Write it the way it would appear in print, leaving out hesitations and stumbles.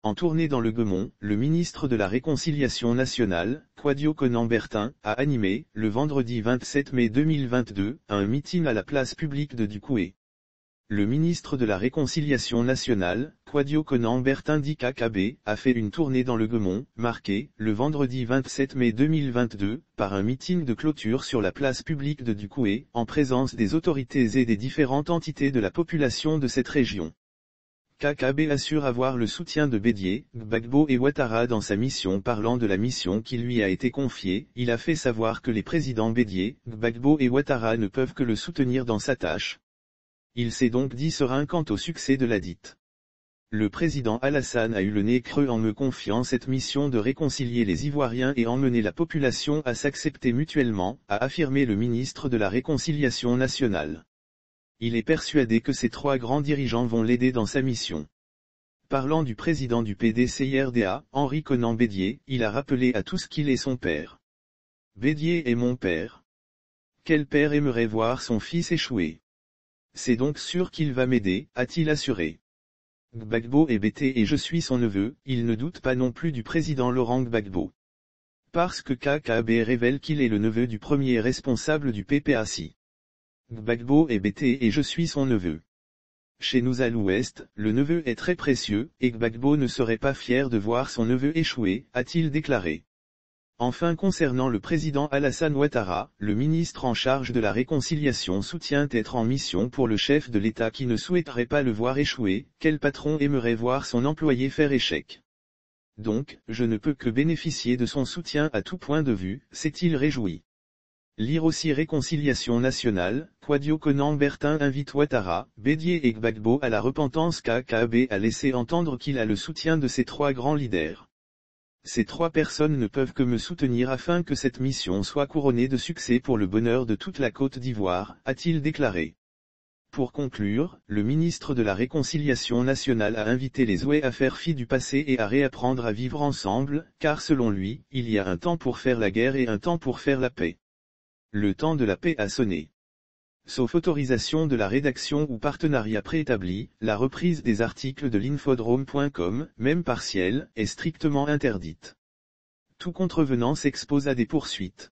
En tournée dans le Guémont, le ministre de la Réconciliation nationale, Kwadwo Konan-Bertin, a animé, le vendredi 27 mai 2022, un meeting à la place publique de Dukoué. Le ministre de la Réconciliation nationale, Kwadwo Konan-Bertin dit KKB, a fait une tournée dans le Guémont, marquée, le vendredi 27 mai 2022, par un meeting de clôture sur la place publique de Dukoué, en présence des autorités et des différentes entités de la population de cette région. KKB assure avoir le soutien de Bédié, Gbagbo et Ouattara dans sa mission. Parlant de la mission qui lui a été confiée, il a fait savoir que les présidents Bédié, Gbagbo et Ouattara ne peuvent que le soutenir dans sa tâche. Il s'est donc dit serein quant au succès de la dite. Le président Alassane a eu le nez creux en me confiant cette mission de réconcilier les Ivoiriens et emmener la population à s'accepter mutuellement, a affirmé le ministre de la Réconciliation nationale. Il est persuadé que ces trois grands dirigeants vont l'aider dans sa mission. Parlant du président du PDCIRDA, Henri Konan Bédié, il a rappelé à tous qu'il est son père. Bédié est mon père. Quel père aimerait voir son fils échouer? C'est donc sûr qu'il va m'aider, a-t-il assuré. Gbagbo est bêté et je suis son neveu, il ne doute pas non plus du président Laurent Gbagbo. Parce que KKB révèle qu'il est le neveu du premier responsable du PPACI. Gbagbo est bêté et je suis son neveu. Chez nous à l'ouest, le neveu est très précieux, et Gbagbo ne serait pas fier de voir son neveu échouer, a-t-il déclaré. Enfin concernant le président Alassane Ouattara, le ministre en charge de la réconciliation soutient être en mission pour le chef de l'État qui ne souhaiterait pas le voir échouer. Quel patron aimerait voir son employé faire échec? Donc, je ne peux que bénéficier de son soutien à tout point de vue, s'est-il réjoui. Lire aussi Réconciliation nationale, Kwadwo Konan-Bertin invite Ouattara, Bédié et Gbagbo à la repentance. KKB a laissé entendre qu'il a le soutien de ces trois grands leaders. Ces trois personnes ne peuvent que me soutenir afin que cette mission soit couronnée de succès pour le bonheur de toute la Côte d'Ivoire, a-t-il déclaré. Pour conclure, le ministre de la Réconciliation nationale a invité les Oué à faire fi du passé et à réapprendre à vivre ensemble, car selon lui, il y a un temps pour faire la guerre et un temps pour faire la paix. Le temps de la paix a sonné. Sauf autorisation de la rédaction ou partenariat préétabli, la reprise des articles de l'infodrome.com, même partielle, est strictement interdite. Tout contrevenant s'expose à des poursuites.